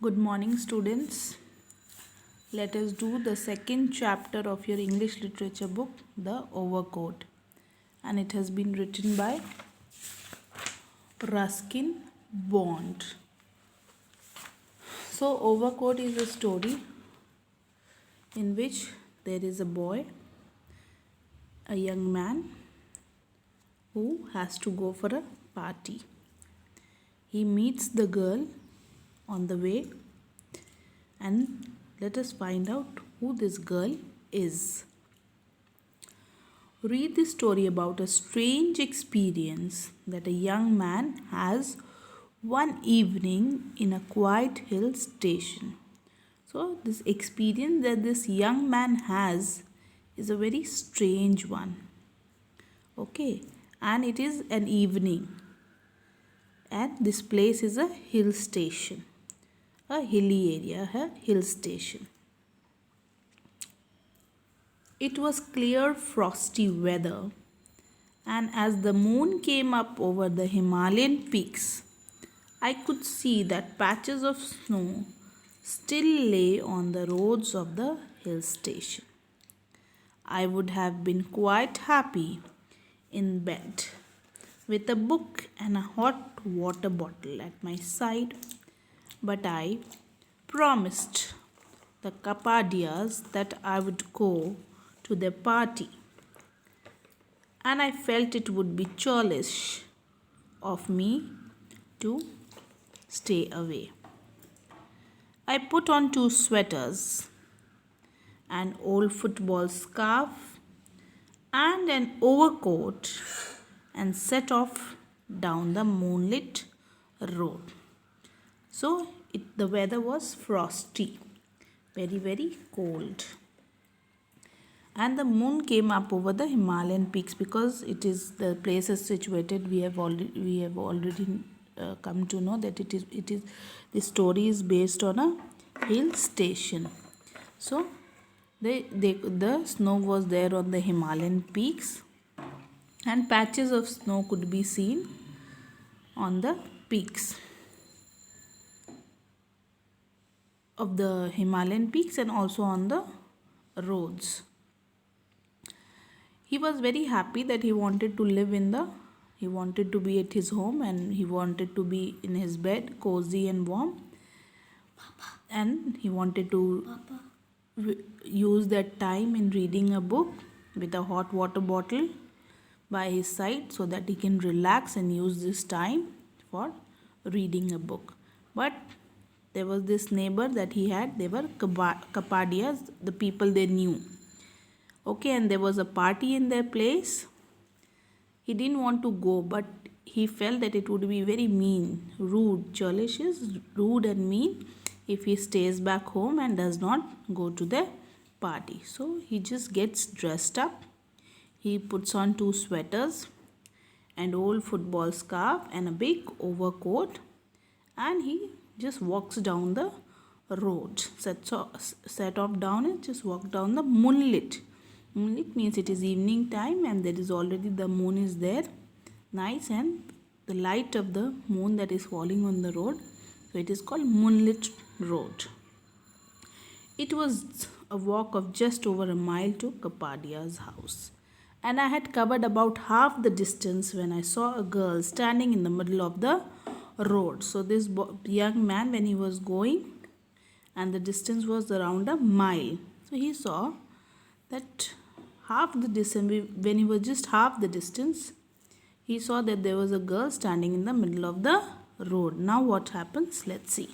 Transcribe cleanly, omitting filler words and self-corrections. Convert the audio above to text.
Good morning, students. Let us do the second chapter of your English literature book, The Overcoat. And it has been written by Ruskin Bond. So, Overcoat is a story in which there is a boy, a young man, who has to go for a party. He meets the girl on the way, and let us find out who this girl is. Read the story about a strange experience that a young man has one evening in a quiet hill station. So, this experience that this young man has is a very strange one. Okay, and it is an evening, and this place is a hill station, a hilly area, a hill station. It was clear, frosty weather, and as the moon came up over the Himalayan peaks, I could see that patches of snow still lay on the roads of the hill station. I would have been quite happy in bed with a book and a hot water bottle at my side, but I promised the Kapadias that I would go to their party, and I felt it would be churlish of me to stay away. I put on 2 sweaters, an old football scarf, and an overcoat and set off down the moonlit road. So the weather was frosty, very, very cold. And the moon came up over the Himalayan peaks because it is the place is situated. We have already come to know that it is the story is based on a hill station. So the snow was there on the Himalayan peaks, and patches of snow could be seen on the peaks of the Himalayan peaks and also on the roads. He was very happy that he wanted to be at his home, and he wanted to be in his bed, cozy and warm. And he wanted to use that time in reading a book with a hot water bottle by his side so that he can relax and use this time for reading a book. But there was this neighbor that he had. They were Kapadias, the people they knew. Okay, and there was a party in their place. He didn't want to go, but he felt that it would be very mean, rude. Churlish is rude and mean if he stays back home and does not go to the party. So he just gets dressed up. He puts on 2 sweaters, an old football scarf, and a big overcoat, and he just walks down the road. Set off down and just walk down the moonlit. Moonlit means it is evening time, and there is already the moon is there, nice, and the light of the moon that is falling on the road. So it is called moonlit road. It was a walk of just over a mile to Kapadia's house, and I had covered about half the distance when I saw a girl standing in the middle of the road. So this young man, when he was going, and the distance was around a mile, so he saw that half the distance, when he was just half the distance, he saw that there was a girl standing in the middle of the road. Now what happens? Let's see.